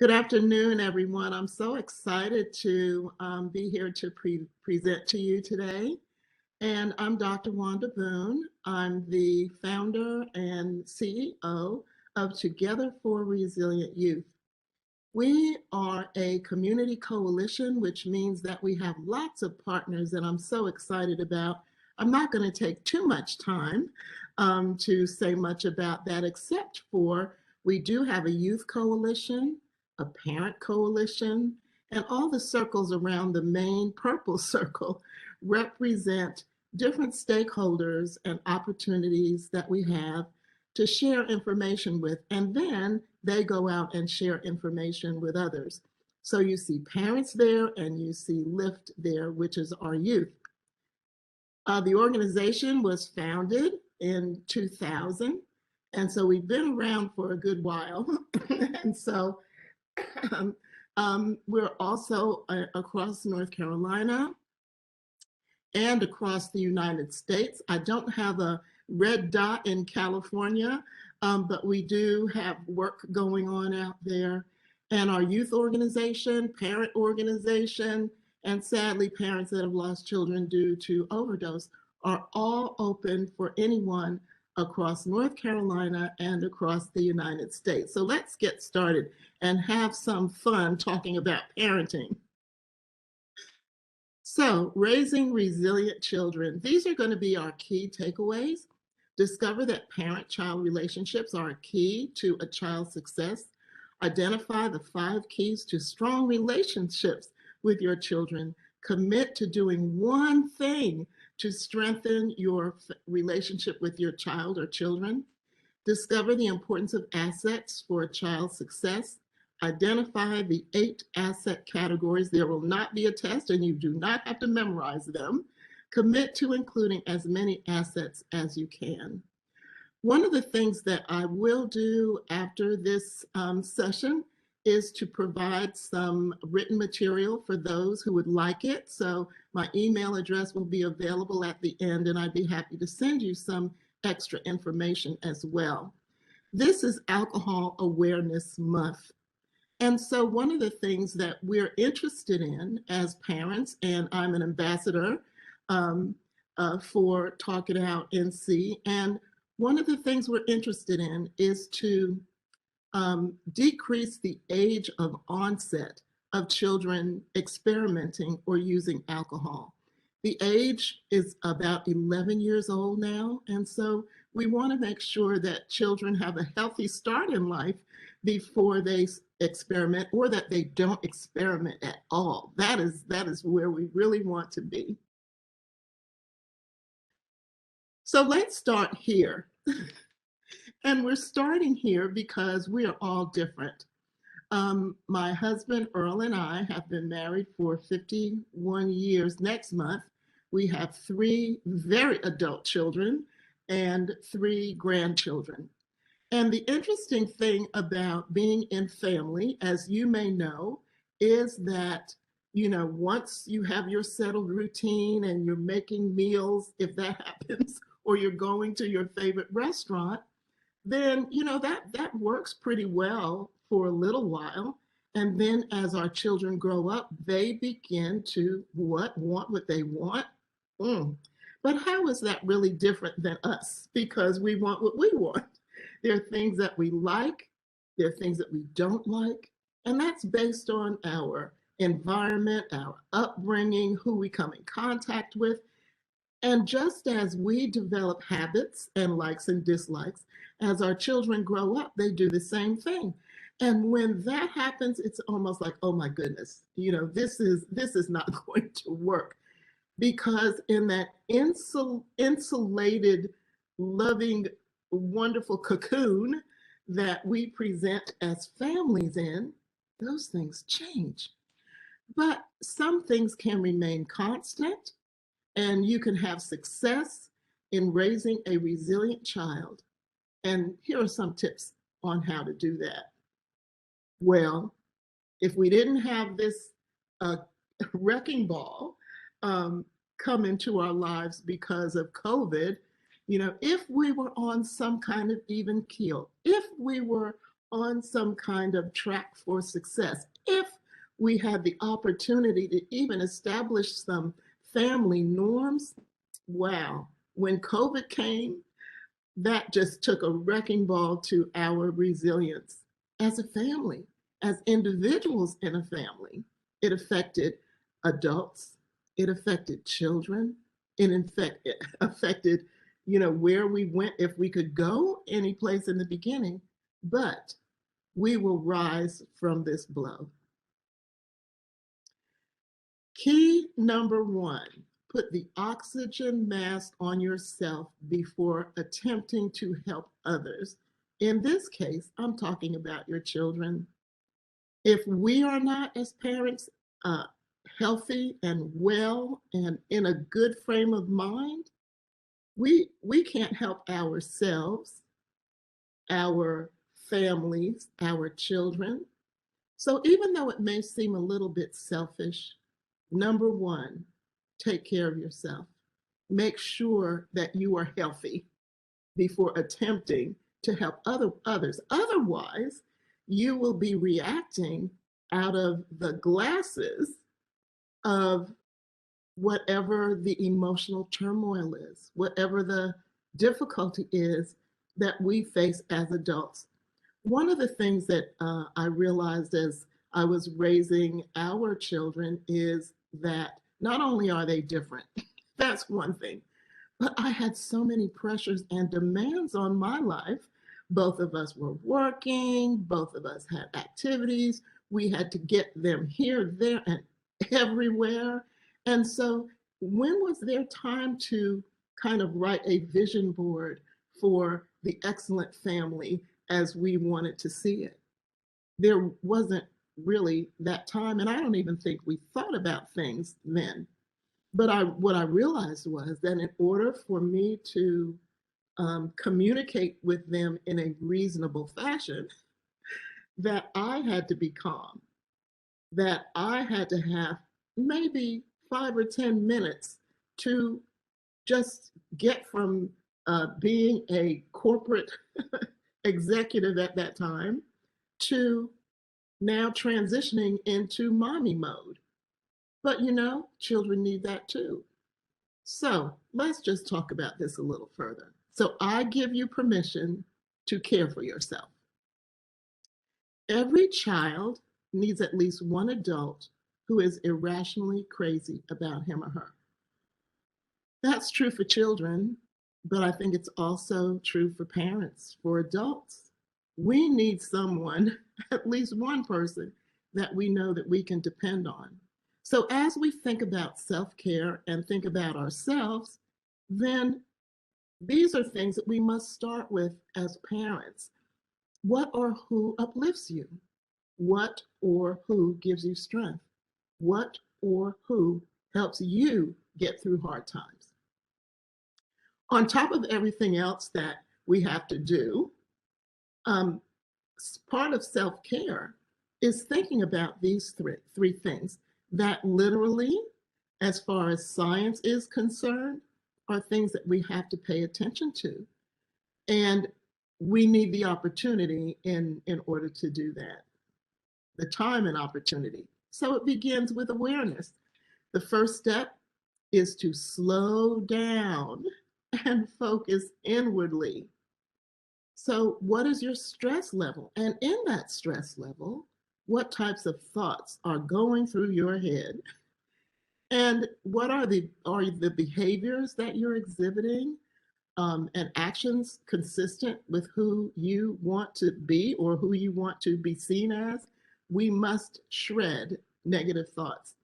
Good afternoon, everyone. I'm so excited to be here to present to you today. And I'm Dr. Wanda Boone. I'm the founder and CEO of Together for Resilient Youth. We are a community coalition, which means that we have lots of partners that I'm so excited about. I'm not going to take too much time to say much about that, except for we do have a youth coalition, a parent coalition, and all the circles around the main purple circle represent different stakeholders and opportunities that we have to share information with. And then they go out and share information with others. So you see parents there and you see LIFT there, which is our youth. The organization was founded in 2000. And so we've been around for a good while. And so we're also across North Carolina and across the United States. I don't have a red dot in California, but we do have work going on out there. And our youth organization, parent organization, and sadly, parents that have lost children due to overdose are all open for anyone across North Carolina and across the United States. So let's get started and have some fun talking about parenting. So, raising resilient children. These are going to be our key takeaways. Discover that parent-child relationships are a key to a child's success. Identify the 5 keys to strong relationships with your children. Commit to doing one thing to strengthen your relationship with your child or children. Discover the importance of assets for a child's success. Identify the 8 asset categories. There will not be a test and you do not have to memorize them. Commit to including as many assets as you can. One of the things that I will do after this session is to provide some written material for those who would like it. So my email address will be available at the end, and I'd be happy to send you some extra information as well. This is Alcohol Awareness Month. And so one of the things that we're interested in as parents, and I'm an ambassador for Talk It Out NC, and one of the things we're interested in is to decrease the age of onset of children experimenting or using alcohol. The age is about 11 years old now, and so we want to make sure that children have a healthy start in life before they experiment, or that they don't experiment at all. That is where we really want to be. So let's start here. And we're starting here because we are all different. My husband, Earl, and I have been married for 51 years next month. We have 3 very adult children and 3 grandchildren. And the interesting thing about being in family, as you may know, is that, once you have your settled routine and you're making meals, if that happens, or you're going to your favorite restaurant, then, that works pretty well for a little while. And then as our children grow up, they begin to want what they want. But how is that really different than us? Because we want what we want. There are things that we like, there are things that we don't like, and that's based on our environment, our upbringing, who we come in contact with. And just as we develop habits and likes and dislikes, as our children grow up, they do the same thing. And when that happens, it's almost like, oh my goodness, this is not going to work. Because in that insulated, loving, wonderful cocoon that we present as families in, those things change. But some things can remain constant, and you can have success in raising a resilient child. And here are some tips on how to do that. Well, if we didn't have this wrecking ball come into our lives because of COVID, if we were on some kind of even keel, if we were on some kind of track for success. If we had the opportunity to even establish some family norms, wow, when COVID came, that just took a wrecking ball to our resilience as a family, as individuals in a family. It affected adults, it affected children, it affected, where we went, if we could go any place in the beginning, but we will rise from this blow. Key number one, put the oxygen mask on yourself before attempting to help others. In this case, I'm talking about your children. If we are not, as parents, healthy and well and in a good frame of mind, we can't help ourselves, our families, our children. So even though it may seem a little bit selfish, number one, take care of yourself. Make sure that you are healthy before attempting to help others. Otherwise, you will be reacting out of the glasses of whatever the emotional turmoil is, whatever the difficulty is that we face as adults. One of the things that I realized as I was raising our children is that not only are they different, that's one thing, but I had so many pressures and demands on my life. Both of us were working, both of us had activities. We had to get them here, there, and everywhere. And so, when was there time to kind of write a vision board for the excellent family as we wanted to see it? There wasn't really that time, and I don't even think we thought about things then. But what I realized was that in order for me to communicate with them in a reasonable fashion, that I had to be calm, that I had to have maybe 5 or 10 minutes to just get from being a corporate executive at that time to now transitioning into mommy mode. But children need that too. So let's just talk about this a little further. So I give you permission to care for yourself. Every child needs at least one adult who is irrationally crazy about him or her. That's true for children, but I think it's also true for parents, for adults. We need someone, at least one person, that we know that we can depend on. So as we think about self-care and think about ourselves, then these are things that we must start with as parents. What or who uplifts you? What or who gives you strength? What or who helps you get through hard times? On top of everything else that we have to do, um, part of self-care is thinking about these three things that literally, as far as science is concerned, are things that we have to pay attention to. And we need the opportunity in order to do that, the time and opportunity. So it begins with awareness. The first step is to slow down and focus inwardly. So, what is your stress level? And in that stress level, what types of thoughts are going through your head? And what are the behaviors that you're exhibiting and actions consistent with who you want to be or who you want to be seen as? We must shred negative thoughts.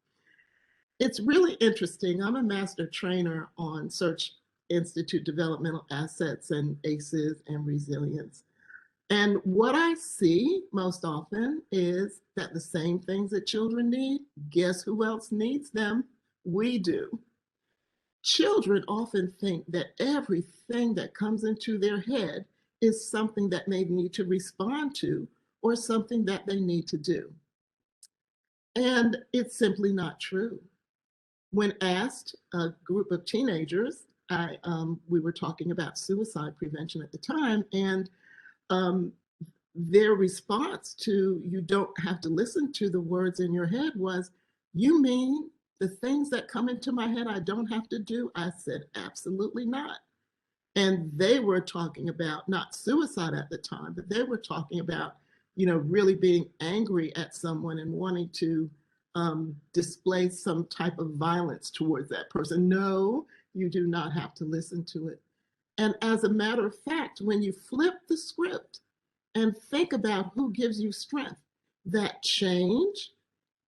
It's really interesting. I'm a master trainer on Search Institute Developmental Assets and ACEs and resilience. And what I see most often is that the same things that children need, guess who else needs them? We do. Children often think that everything that comes into their head is something that they need to respond to or something that they need to do. And it's simply not true. When asked, a group of teenagers, we were talking about suicide prevention at the time, and their response to you don't have to listen to the words in your head was, "You mean the things that come into my head I don't have to do?" I said, "Absolutely not." And they were talking about not suicide at the time, but they were talking about, really being angry at someone and wanting to display some type of violence towards that person. No, you do not have to listen to it. And as a matter of fact, when you flip the script and think about who gives you strength, that change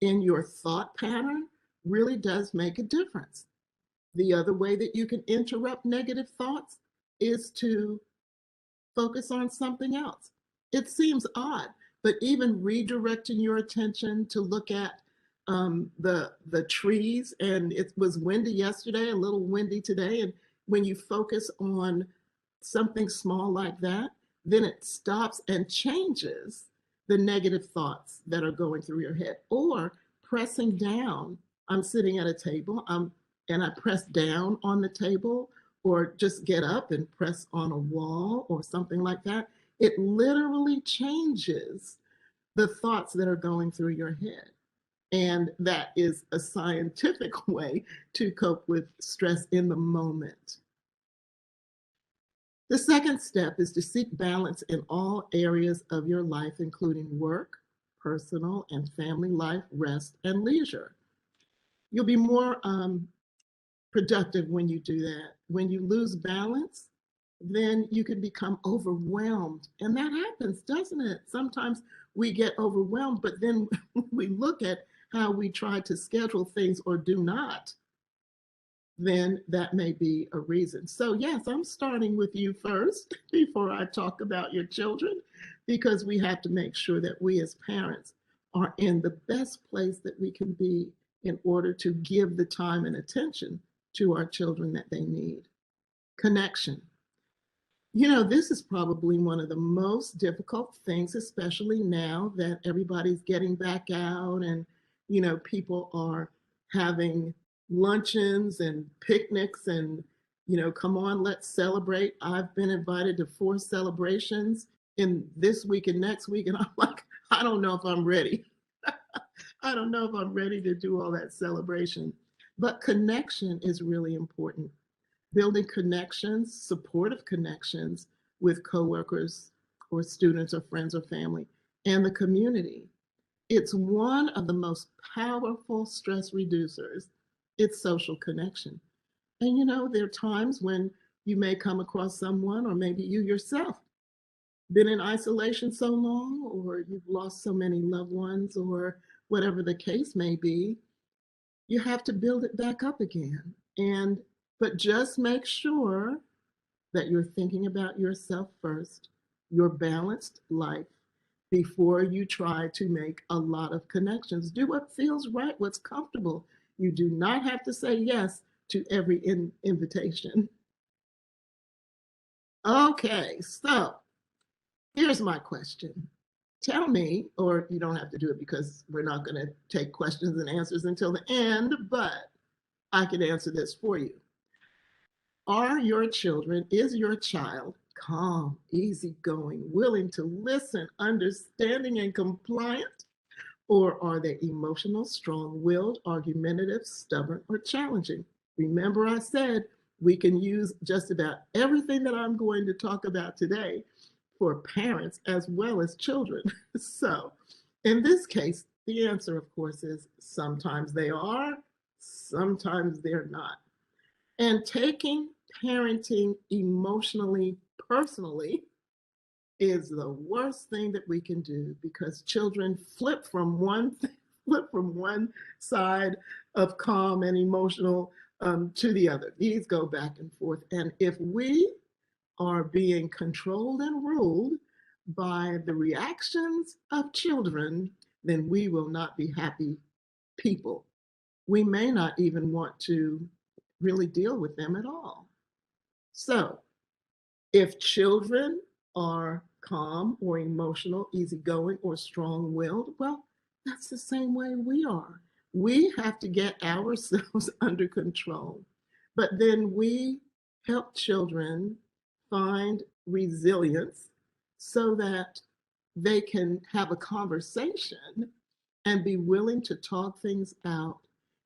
in your thought pattern really does make a difference. The other way that you can interrupt negative thoughts is to focus on something else. It seems odd, but even redirecting your attention to look at the trees, and it was windy yesterday, a little windy today, and when you focus on something small like that, then it stops and changes the negative thoughts that are going through your head. Or pressing down. I'm sitting at a table, and I press down on the table, or just get up and press on a wall or something like that. It literally changes the thoughts that are going through your head. And that is a scientific way to cope with stress in the moment. The second step is to seek balance in all areas of your life, including work, personal and family life, rest, and leisure. You'll be more productive when you do that. When you lose balance, then you can become overwhelmed. And that happens, doesn't it? Sometimes we get overwhelmed, but then we look at how we try to schedule things or do not, then that may be a reason. So, yes, I'm starting with you first before I talk about your children, because we have to make sure that we as parents are in the best place that we can be in order to give the time and attention to our children that they need. Connection. This is probably one of the most difficult things, especially now that everybody's getting back out and, people are having luncheons and picnics and, come on, let's celebrate. I've been invited to 4 celebrations in this week and next week, and I'm like, I don't know if I'm ready. I don't know if I'm ready to do all that celebration. But connection is really important. Building connections, supportive connections with coworkers or students or friends or family and the community. It's one of the most powerful stress reducers. It's social connection. And there are times when you may come across someone, or maybe you yourself, been in isolation so long, or you've lost so many loved ones, or whatever the case may be, you have to build it back up again. But just make sure that you're thinking about yourself first, your balanced life, before you try to make a lot of connections. Do what feels right, what's comfortable. You do not have to say yes to every invitation. Okay, so here's my question. Tell me, or you don't have to do it because we're not going to take questions and answers until the end, but I can answer this for you. Is your child calm, easygoing, willing to listen, understanding, and compliant? Or are they emotional, strong willed, argumentative, stubborn, or challenging? Remember, I said we can use just about everything that I'm going to talk about today for parents as well as children. So, in this case, the answer, of course, is sometimes they are, sometimes they're not. And taking parenting emotionally, personally, is the worst thing that we can do, because children flip from one side of calm and emotional to the other. These go back and forth. And if we are being controlled and ruled by the reactions of children, then we will not be happy people. We may not even want to really deal with them at all. So, if children are calm or emotional, easygoing, or strong willed, well, that's the same way we are. We have to get ourselves under control. But then we help children find resilience so that they can have a conversation and be willing to talk things out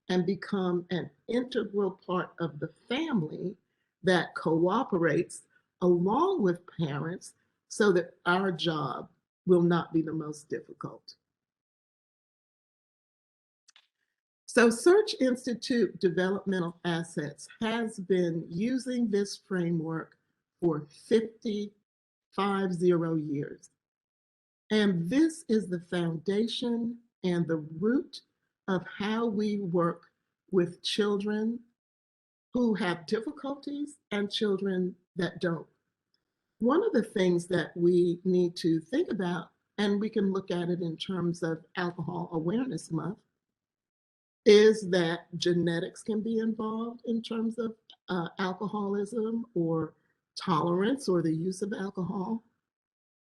and become an integral part of the family that cooperates along with parents so that our job will not be the most difficult. So Search Institute Developmental Assets has been using this framework for 50 years. And this is the foundation and the root of how we work with children who have difficulties and children that don't. One of the things that we need to think about, and we can look at it in terms of Alcohol Awareness Month, is that genetics can be involved in terms of alcoholism or tolerance or the use of alcohol.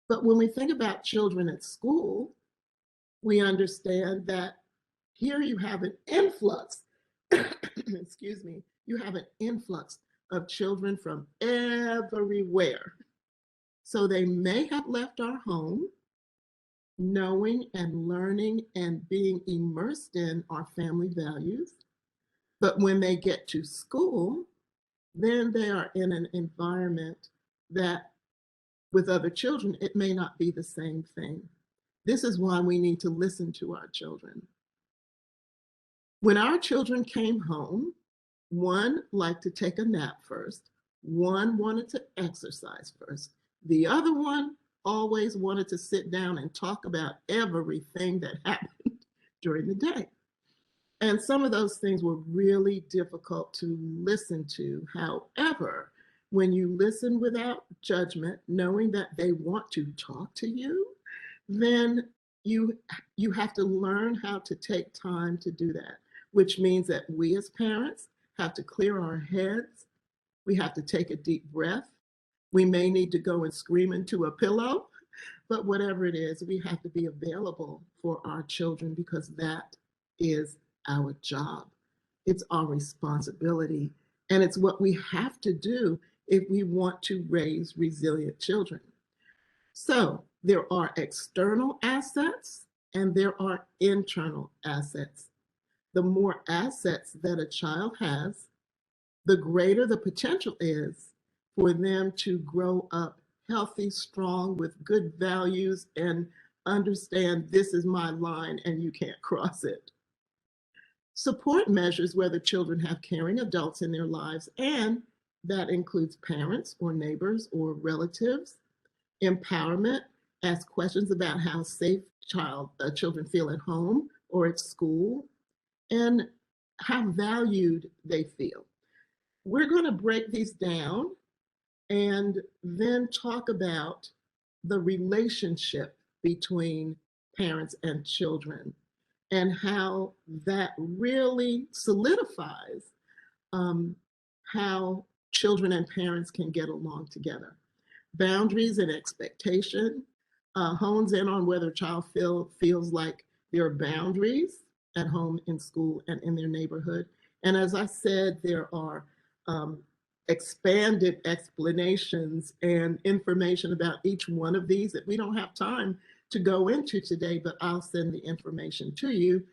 But when we think about children at school, we understand that here you have an influx, excuse me, you have an influx of children from everywhere. So they may have left our home knowing and learning and being immersed in our family values. But when they get to school, then they are in an environment that with other children, it may not be the same thing. This is why we need to listen to our children. When our children came home, one liked to take a nap first, one wanted to exercise first, the other one always wanted to sit down and talk about everything that happened during the day. And some of those things were really difficult to listen to. However, when you listen without judgment, knowing that they want to talk to you, then you have to learn how to take time to do that, which means that we as parents have to clear our heads. We have to take a deep breath. We may need to go and scream into a pillow, but whatever it is, we have to be available for our children because that is our job. It's our responsibility. And it's what we have to do if we want to raise resilient children. So there are external assets and there are internal assets. The more assets that a child has, the greater the potential is for them to grow up healthy, strong, with good values, and understand this is my line and you can't cross it. Support measures where the children have caring adults in their lives, and that includes parents or neighbors or relatives. Empowerment, ask questions about how safe children feel at home or at school, and how valued they feel. We're going to break these down and then talk about the relationship between parents and children and how that really solidifies how children and parents can get along together. Boundaries and expectation hones in on whether a child feels like there are boundaries at home, in school, and in their neighborhood. And as I said, there are expanded explanations and information about each one of these that we don't have time to go into today, but I'll send the information to you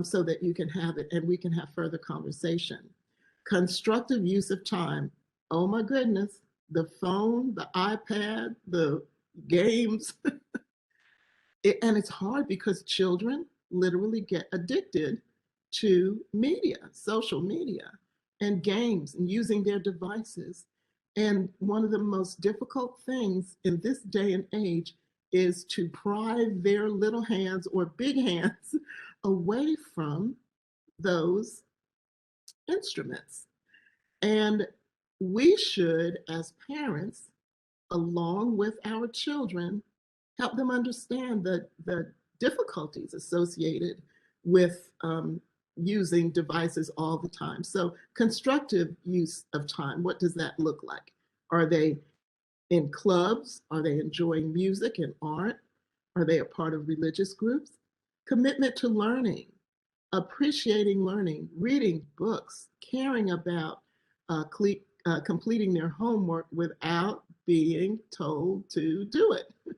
so that you can have it and we can have further conversation. Constructive use of time. Oh my goodness, the phone, the iPad, the games. And it's hard because children literally get addicted to media, social media, and games and using their devices. And one of the most difficult things in this day and age is to pry their little hands or big hands away from those instruments. And we should, as parents, along with our children, help them understand the difficulties associated with using devices all the time. So constructive use of time, what does that look like? Are they in clubs? Are they enjoying music and art? Are they a part of religious groups? Commitment to learning, appreciating learning, reading books, caring about completing their homework without being told to do it.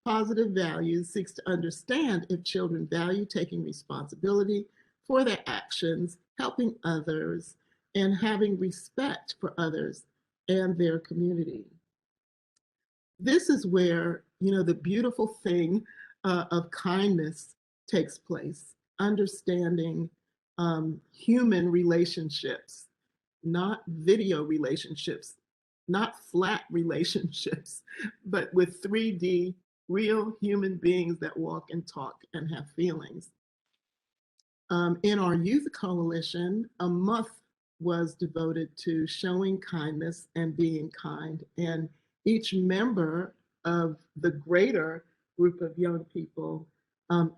Positive values seeks to understand if children value taking responsibility for their actions, helping others, and having respect for others and their community. This is where, the beautiful thing of kindness takes place, understanding human relationships, not video relationships, not flat relationships, but with 3D real human beings that walk and talk and have feelings. In our youth coalition, a month was devoted to showing kindness and being kind. And each member of the greater group of young people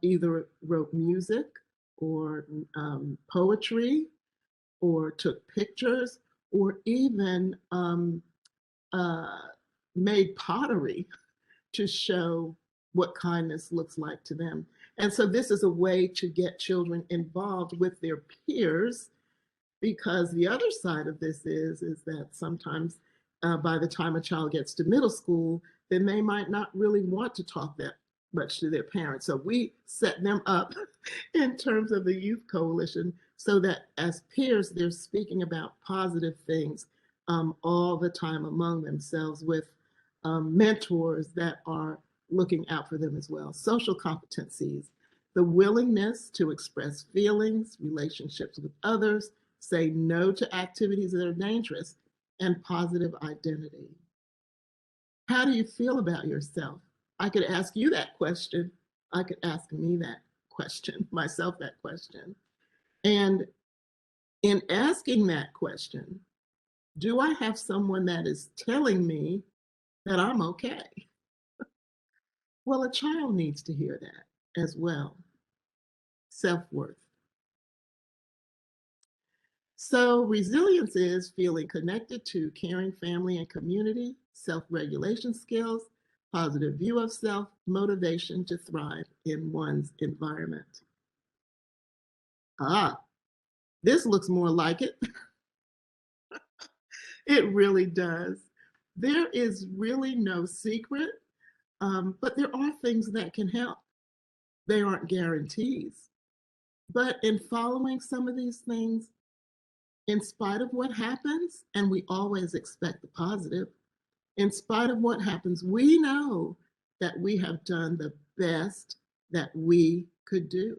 either wrote music or poetry or took pictures or even made pottery to show what kindness looks like to them. And so this is a way to get children involved with their peers, because the other side of this is that sometimes by the time a child gets to middle school, then they might not really want to talk that much to their parents. So we set them up in terms of the youth coalition so that as peers, they're speaking about positive things all the time among themselves with mentors that are looking out for them as well. Social competencies, the willingness to express feelings, relationships with others, say no to activities that are dangerous, and positive identity. How do you feel about yourself? I could ask you that question. I could ask me that question, myself that question. And in asking that question, do I have someone that is telling me that I'm okay? Well, a child needs to hear that as well. Self-worth. So resilience is feeling connected to caring family and community, self-regulation skills, positive view of self, motivation to thrive in one's environment. This looks more like it. It really does. There is really no secret, but there are things that can help. They aren't guarantees. But in following some of these things, in spite of what happens, and we always expect the positive, in spite of what happens, we know that we have done the best that we could do.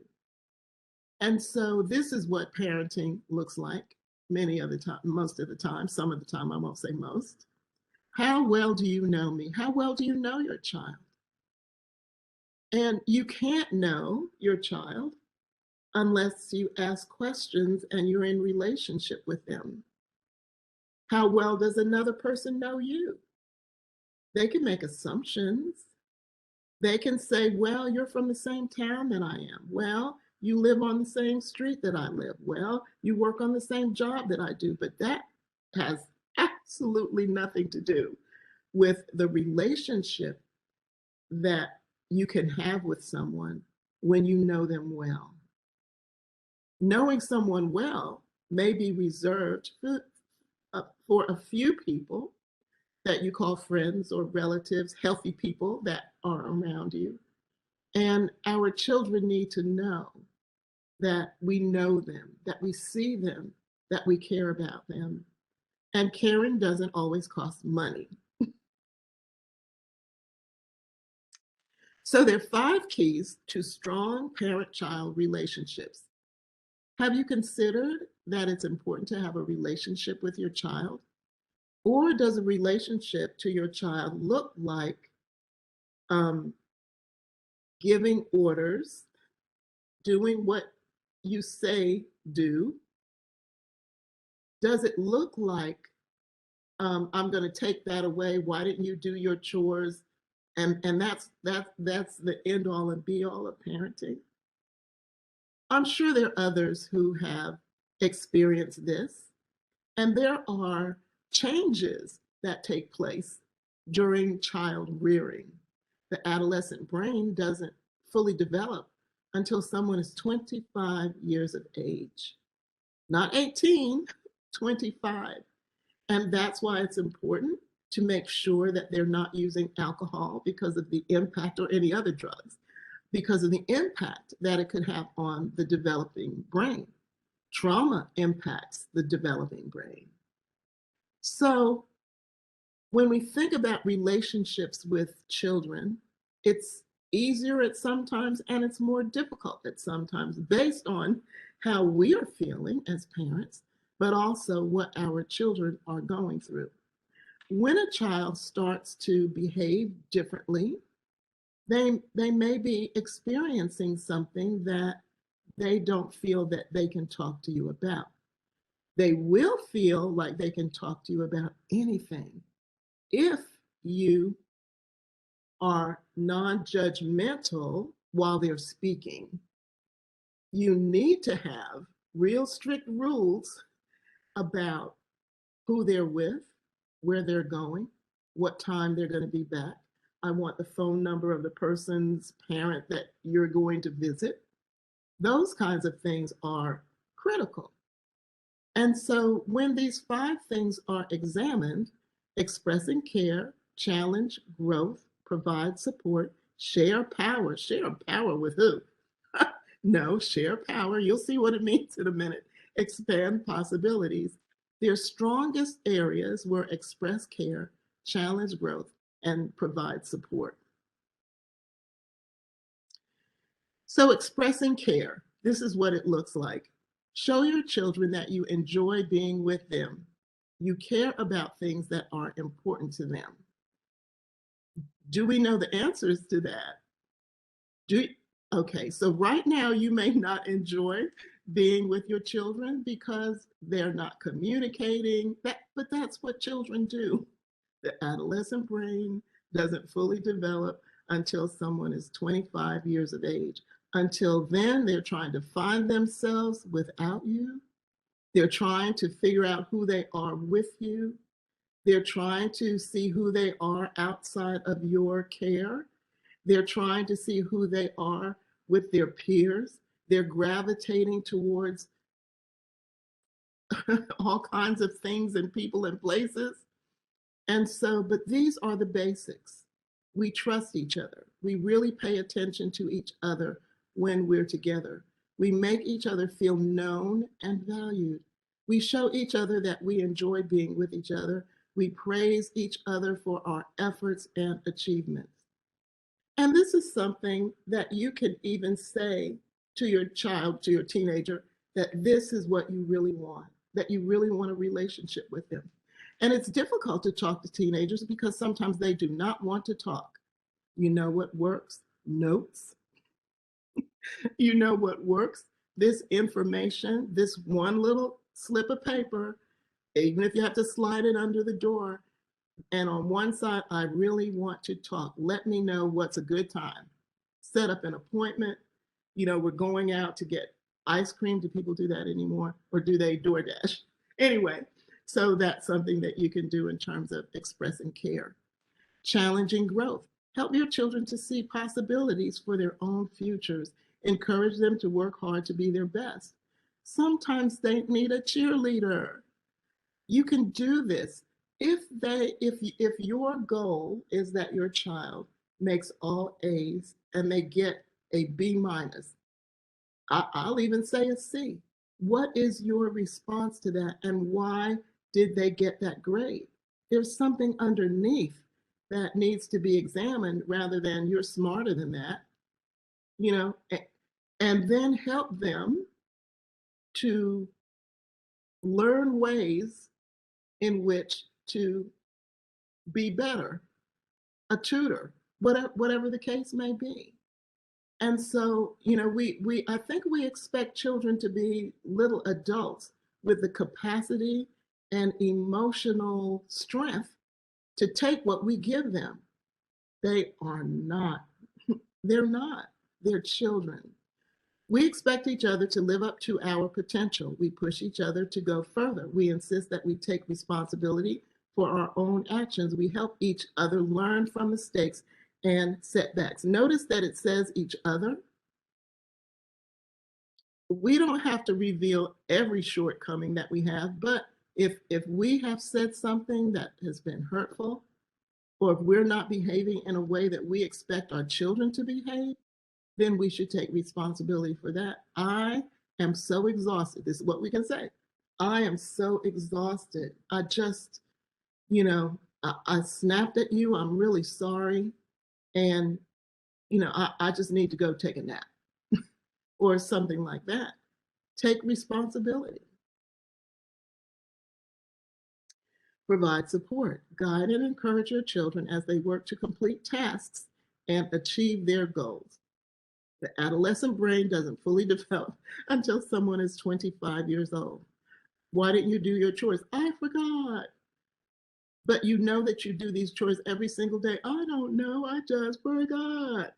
And so this is what parenting looks like many of the time, most of the time, some of the time, I won't say most. How well do you know me? How well do you know your child? And you can't know your child unless you ask questions and you're in relationship with them. How well does another person know you? They can make assumptions. They can say, well, you're from the same town that I am. Well, you live on the same street that I live. Well, you work on the same job that I do. But that has absolutely nothing to do with the relationship that you can have with someone when you know them well. Knowing someone well may be reserved for a few people that you call friends or relatives, healthy people that are around you. And our children need to know that we know them, that we see them, that we care about them. And caring doesn't always cost money. So there are 5 keys to strong parent-child relationships. Have you considered that it's important to have a relationship with your child? Or does a relationship to your child look like giving orders, doing what you say do? Does it look like, I'm going to take that away, why didn't you do your chores? And that's the end all and be all of parenting. I'm sure there are others who have experienced this, and there are changes that take place during child rearing. The adolescent brain doesn't fully develop until someone is 25 years of age. Not 18, 25. And that's why it's important to make sure that they're not using alcohol because of the impact, or any other drugs, because of the impact that it could have on the developing brain. Trauma impacts the developing brain. So when we think about relationships with children, it's easier at sometimes and it's more difficult at sometimes, based on how we are feeling as parents, but also what our children are going through. When a child starts to behave differently, they may be experiencing something that they don't feel that they can talk to you about. They will feel like they can talk to you about anything if you are non-judgmental while they're speaking. You need to have real strict rules about who they're with, where they're going, what time they're going to be back. I want the phone number of the person's parent that you're going to visit. Those kinds of things are critical. And so when these 5 things are examined: expressing care, challenge growth, provide support, share power. Share power with who? No, share power. You'll see what it means in a minute. Expand possibilities. Their strongest areas were express care, challenge growth, and provide support. So expressing care, this is what it looks like. Show your children that you enjoy being with them. You care about things that are important to them. Do we know the answers to that? Okay, so right now you may not enjoy being with your children because they're not communicating, but that's what children do. The adolescent brain doesn't fully develop until someone is 25 years of age. Until then, they're trying to find themselves without you. They're trying to figure out who they are with you. They're trying to see who they are outside of your care. They're trying to see who they are with their peers. They're gravitating towards all kinds of things and people and places. And so, but these are the basics. We trust each other. We really pay attention to each other when we're together. We make each other feel known and valued. We show each other that we enjoy being with each other. We praise each other for our efforts and achievements. And this is something that you can even say to your child, to your teenager, that this is what you really want, that you really want a relationship with them. And it's difficult to talk to teenagers because sometimes they do not want to talk. You know what works? Notes. You know what works? This information, this one little slip of paper, even if you have to slide it under the door, and on one side, I really want to talk. Let me know what's a good time. Set up an appointment. You know, we're going out to get ice cream. Do people do that anymore? Or do they DoorDash? Anyway, so that's something that you can do in terms of expressing care. Challenging growth. Help your children to see possibilities for their own futures. Encourage them to work hard to be their best. Sometimes they need a cheerleader. You can do this. If your goal is that your child makes all A's and they get a B minus, I'll even say a C. What is your response to that, and why did they get that grade? There's something underneath that needs to be examined, rather than you're smarter than that, you know, and then help them to learn ways in which to be better, a tutor, whatever the case may be. And so, you know, I think we expect children to be little adults with the capacity and emotional strength to take what we give them. They are not. They're not. They're children. We expect each other to live up to our potential. We push each other to go further. We insist that we take responsibility for our own actions. We help each other learn from mistakes and setbacks. Notice that it says each other. We don't have to reveal every shortcoming that we have, but If we have said something that has been hurtful, or if we're not behaving in a way that we expect our children to behave, then we should take responsibility for that. I am so exhausted. This is what we can say. I am so exhausted. I just, I snapped at you. I'm really sorry. And, I just need to go take a nap or something like that. Take responsibility. Provide support. Guide and encourage your children as they work to complete tasks and achieve their goals. The adolescent brain doesn't fully develop until someone is 25 years old. Why didn't you do your chores? I forgot. But you know that you do these chores every single day. I don't know. I just forgot.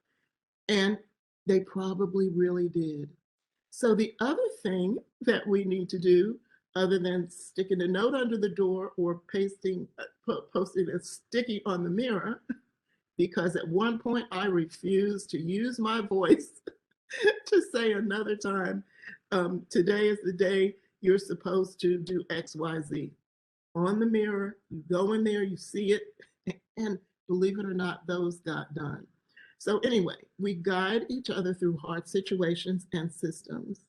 And they probably really did. So the other thing that we need to do, other than sticking a note under the door or posting a sticky on the mirror, because at one point I refused to use my voice to say another time, today is the day you're supposed to do X, Y, Z. On the mirror, you go in there, you see it, and believe it or not, those got done. So anyway, we guide each other through hard situations and systems.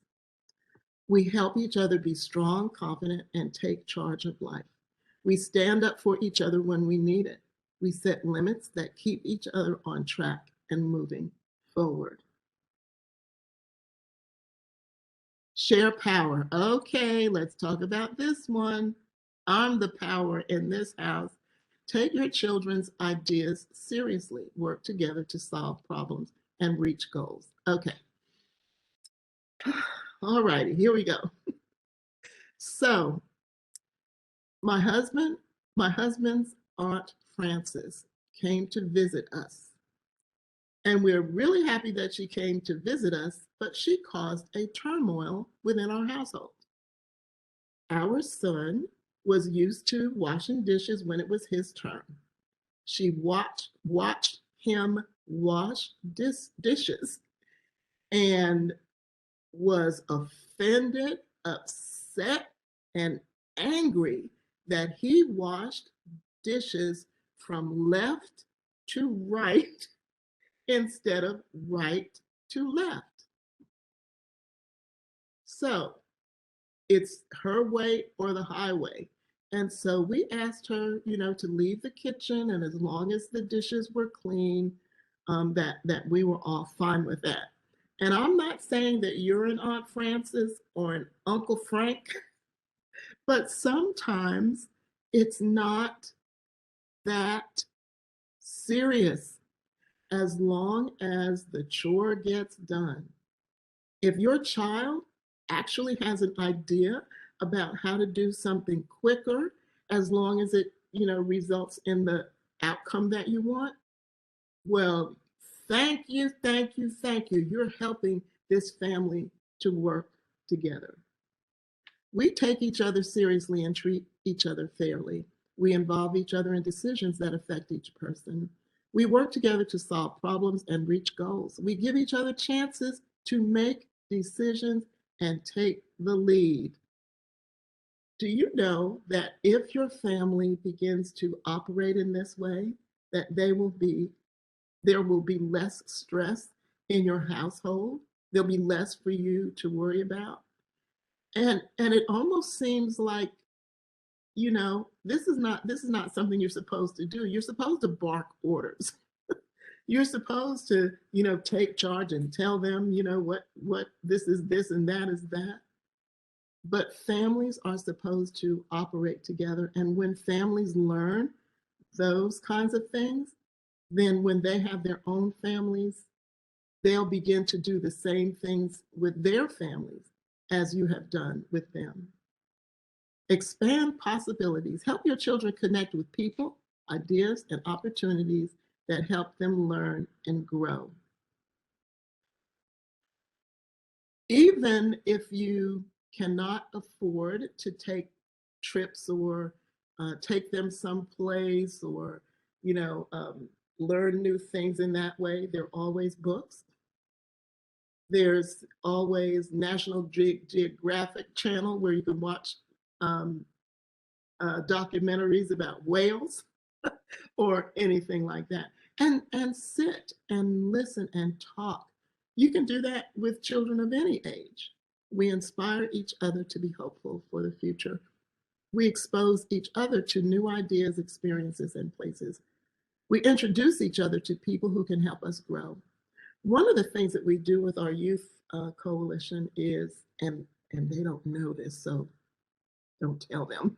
We help each other be strong, confident, and take charge of life. We stand up for each other when we need it. We set limits that keep each other on track and moving forward. Share power. Okay, let's talk about this one. I'm the power in this house. Take your children's ideas seriously. Work together to solve problems and reach goals. Okay. All righty, here we go. So, my husband's Aunt Frances came to visit us. And we're really happy that she came to visit us, but she caused a turmoil within our household. Our son was used to washing dishes when it was his turn. She watched him wash dishes and was offended, upset, and angry that he washed dishes from left to right instead of right to left. So it's her way or the highway. And so we asked her, to leave the kitchen, and as long as the dishes were clean, that we were all fine with that. And I'm not saying that you're an Aunt Frances or an Uncle Frank, but sometimes it's not that serious as long as the chore gets done. If your child actually has an idea about how to do something quicker, as long as it, results in the outcome that you want, well, thank you, thank you, thank you. You're helping this family to work together. We take each other seriously and treat each other fairly. We involve each other in decisions that affect each person. We work together to solve problems and reach goals. We give each other chances to make decisions and take the lead. Do you know that if your family begins to operate in this way, that there will be less stress in your household? There'll be less for you to worry about. And it almost seems like, this is not something you're supposed to do. You're supposed to bark orders. You're supposed to, take charge and tell them, what this is this and that is that. But families are supposed to operate together. And when families learn those kinds of things, then when they have their own families, they'll begin to do the same things with their families as you have done with them. Expand possibilities. Help your children connect with people, ideas, and opportunities that help them learn and grow. Even if you cannot afford to take trips or take them someplace or, learn new things in that way, there are always books. There's always National Geographic Channel where you can watch documentaries about whales or anything like that. And sit and listen and talk. You can do that with children of any age. We inspire each other to be hopeful for the future. We expose each other to new ideas, experiences, and places. We introduce each other to people who can help us grow. One of the things that we do with our youth coalition is, and they don't know this, so don't tell them,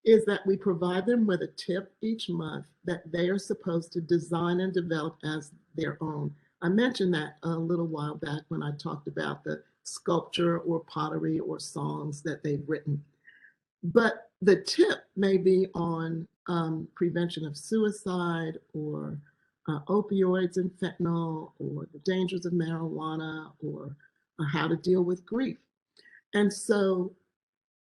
is that we provide them with a tip each month that they are supposed to design and develop as their own. I mentioned that a little while back when I talked about the sculpture or pottery or songs that they've written. But the tip may be on prevention of suicide or opioids and fentanyl or the dangers of marijuana or how to deal with grief. And so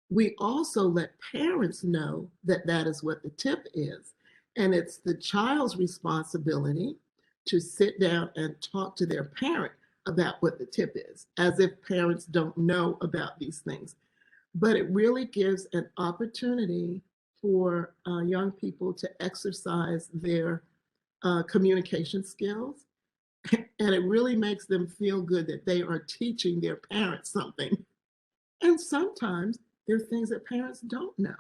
we also let parents know that that is what the tip is. And it's the child's responsibility to sit down and talk to their parent about what the tip is, as if parents don't know about these things. But it really gives an opportunity for young people to exercise their communication skills. And it really makes them feel good that they are teaching their parents something. And sometimes there are things that parents don't know.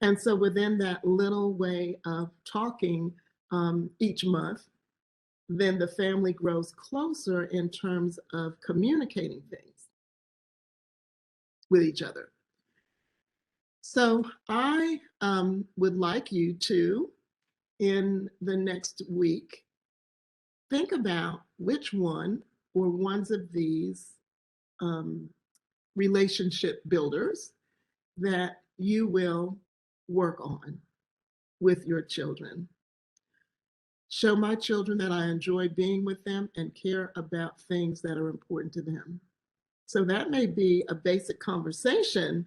And so within that little way of talking each month, then the family grows closer in terms of communicating things with each other. So I would like you to, in the next week, think about which one or ones of these relationship builders that you will work on with your children. Show my children that I enjoy being with them and care about things that are important to them. So that may be a basic conversation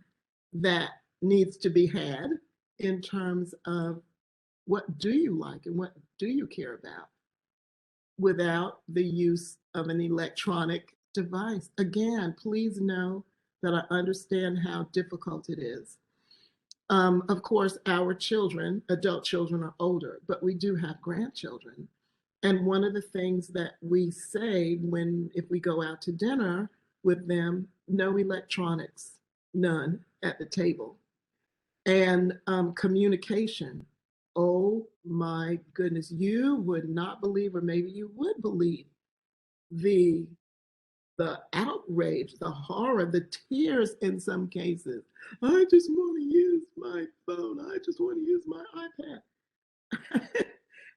that needs to be had in terms of what do you like and what do you care about without the use of an electronic device. Again, please know that I understand how difficult it is. Of course, our children, adult children, are older, but we do have grandchildren. And one of the things that we say if we go out to dinner with them, no electronics, none at the table. And communication. Oh my goodness, you would not believe, or maybe you would believe, the outrage, the horror, the tears in some cases. I just want to use my phone. I just want to use my iPad.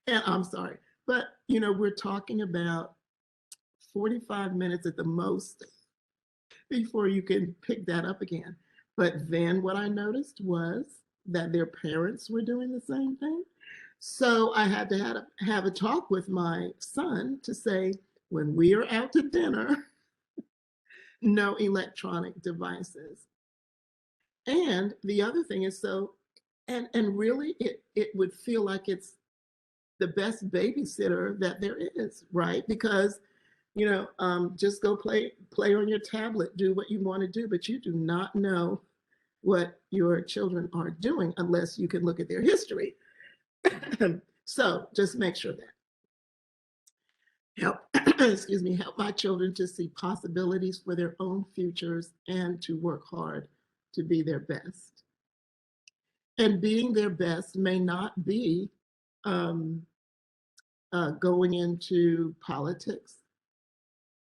And I'm sorry, but we're talking about 45 minutes at the most before you can pick that up again. But then what I noticed was that their parents were doing the same thing. So I had to have a talk with my son to say, when we are out to dinner, no electronic devices. And the other thing is, and really it would feel like it's the best babysitter that there is, right? Because just go play on your tablet, do what you want to do, but you do not know what your children are doing unless you can look at their history. So just make sure that help my children to see possibilities for their own futures and to work hard to be their best. And being their best may not be going into politics.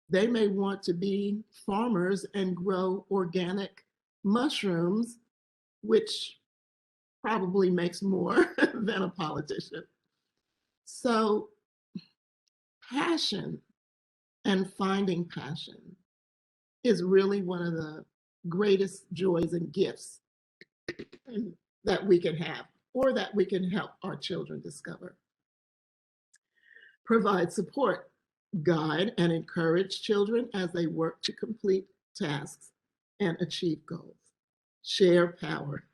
They may want to be farmers and grow organic mushrooms, which probably makes more than a politician. So passion and finding passion is really one of the greatest joys and gifts that we can have, or that we can help our children discover. Provide support, guide, and encourage children as they work to complete tasks and achieve goals. Share power.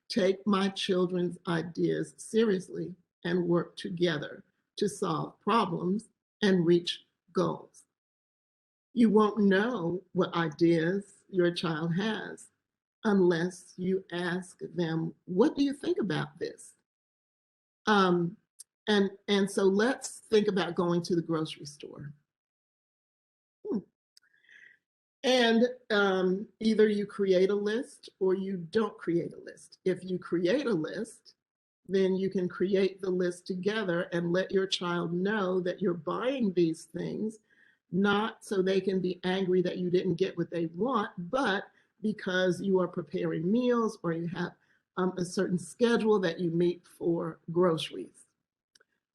Take my children's ideas seriously and work together to solve problems and reach goals. You won't know what ideas your child has unless you ask them, what do you think about this? And so let's think about going to the grocery store. And either you create a list or you don't create a list. If you create a list, then you can create the list together and let your child know that you're buying these things, not so they can be angry that you didn't get what they want, but because you are preparing meals or you have a certain schedule that you meet for groceries.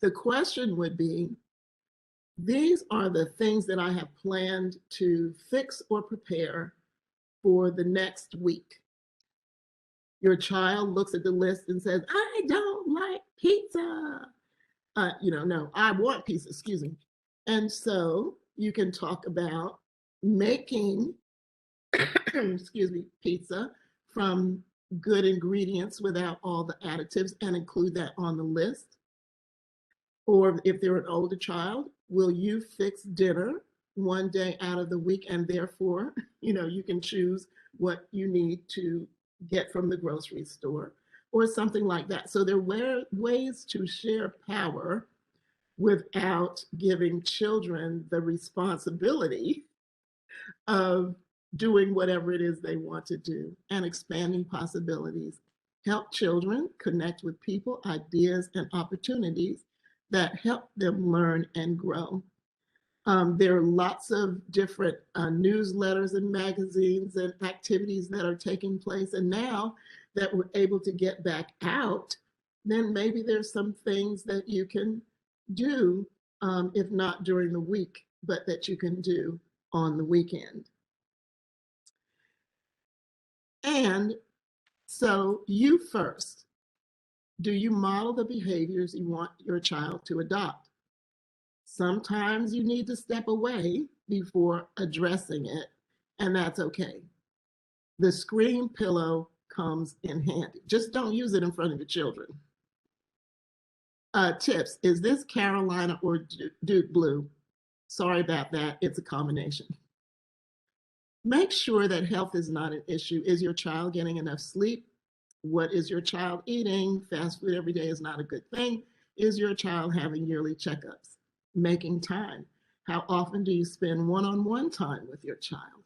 The question would be, these are the things that I have planned to fix or prepare for the next week. Your child looks at the list and says, I don't like pizza. No, I want pizza, excuse me. And so you can talk about making, excuse me, pizza from good ingredients without all the additives and include that on the list. Or if they're an older child, will you fix dinner one day out of the week and therefore, you can choose what you need to get from the grocery store or something like that. So there are ways to share power without giving children the responsibility of doing whatever it is they want to do and expanding possibilities. Help children connect with people, ideas, and opportunities that help them learn and grow. There are lots of different newsletters and magazines and activities that are taking place. And now that we're able to get back out, then maybe there's some things that you can do, if not during the week, but that you can do on the weekend. And so you first, do you model the behaviors you want your child to adopt? Sometimes you need to step away before addressing it, and that's okay. The screen pillow comes in handy. Just don't use it in front of the children. Tips, is this Carolina or Duke Blue? Sorry about that, it's a combination. Make sure that health is not an issue. Is your child getting enough sleep? What is your child eating? Fast food every day is not a good thing. Is your child having yearly checkups? Making time. How often do you spend one-on-one time with your child?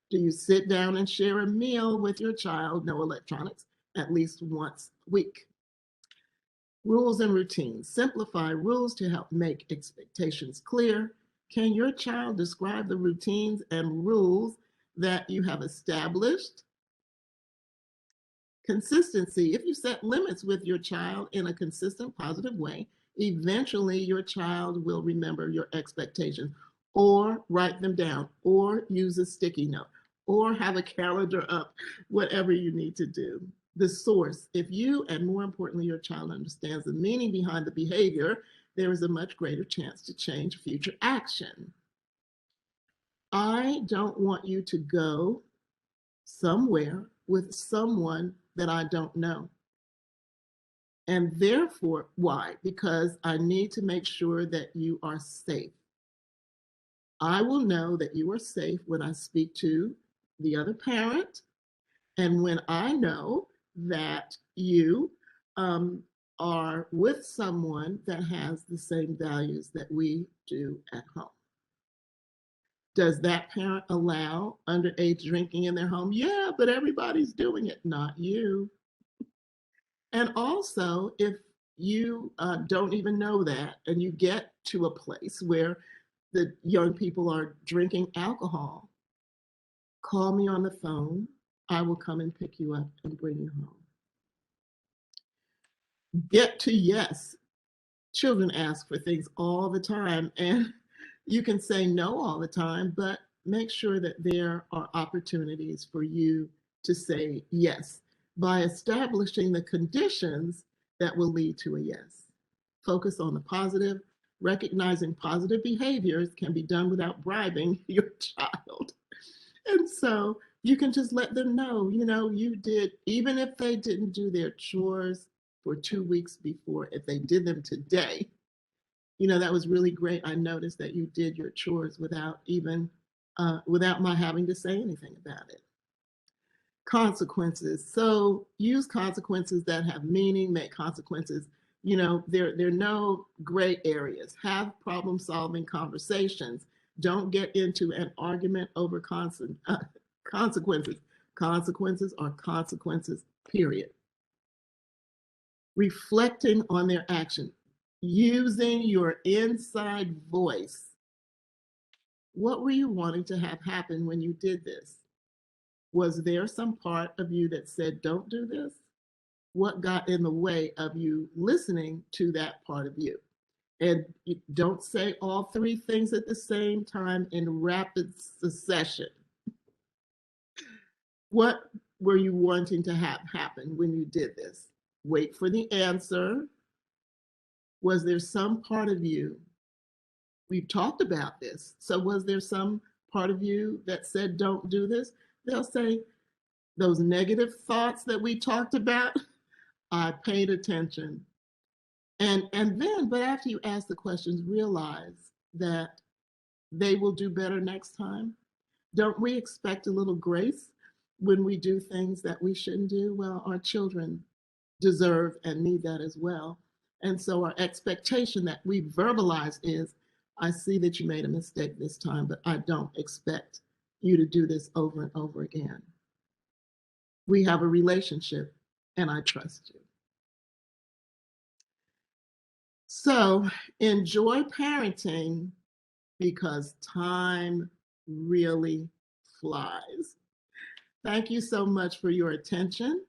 Do you sit down and share a meal with your child, no electronics, at least once a week? Rules and routines. Simplify rules to help make expectations clear. Can your child describe the routines and rules that you have established? Consistency. If you set limits with your child in a consistent, positive way, eventually your child will remember your expectations, or write them down, or use a sticky note, or have a calendar up, whatever you need to do. The source. If you, and more importantly, your child understands the meaning behind the behavior, there is a much greater chance to change future action. I don't want you to go somewhere with someone that I don't know. And therefore, why? Because I need to make sure that you are safe. I will know that you are safe when I speak to the other parent and when I know that you are with someone that has the same values that we do at home. Does that parent allow underage drinking in their home? Yeah, but everybody's doing it, not you. And also, if you don't even know that and you get to a place where the young people are drinking alcohol, call me on the phone. I will come and pick you up and bring you home. Get to yes. Children ask for things all the time, and you can say no all the time, but make sure that there are opportunities for you to say yes by establishing the conditions that will lead to a yes. Focus on the positive. Recognizing positive behaviors can be done without bribing your child. And so you can just let them know, you did, even if they didn't do their chores for 2 weeks before, if they did them today, that was really great. I noticed that you did your chores without my having to say anything about it. consequences. So use consequences that have meaning, make consequences, there are no gray areas. Have problem-solving conversations. Don't get into an argument over consequences. Consequences are consequences, period. Reflecting on their action, using your inside voice. What were you wanting to have happen when you did this? Was there some part of you that said, don't do this? What got in the way of you listening to that part of you? And don't say all three things at the same time in rapid succession. What were you wanting to have happen when you did this? Wait for the answer. Was there some part of you, we've talked about this, so was there some part of you that said, don't do this? They'll say, those negative thoughts that we talked about, I paid attention. And then, but after you ask the questions, realize that they will do better next time. Don't we expect a little grace when we do things that we shouldn't do? Well, our children deserve and need that as well. And so our expectation that we verbalize is, I see that you made a mistake this time, but I don't expect you to do this over and over again. We have a relationship and I trust you. So enjoy parenting because time really flies. Thank you so much for your attention.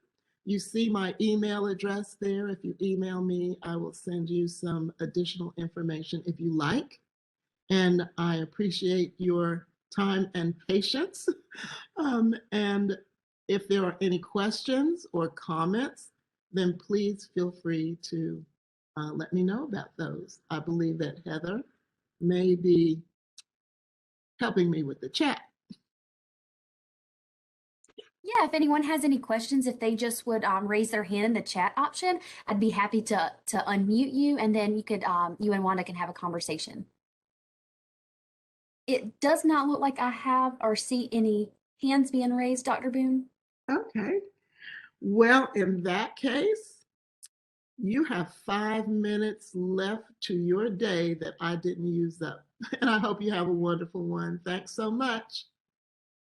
You see my email address there. If you email me, I will send you some additional information if you like. And I appreciate your time and patience. And if there are any questions or comments, then please feel free to let me know about those. I believe that Heather may be helping me with the chat. Yeah, if anyone has any questions, if they just would raise their hand in the chat option, I'd be happy to unmute you, and then you could you and Wanda can have a conversation. It does not look like I have or see any hands being raised, Dr. Boone. Okay. Well, in that case, you have 5 minutes left to your day that I didn't use up. And I hope you have a wonderful one. Thanks so much.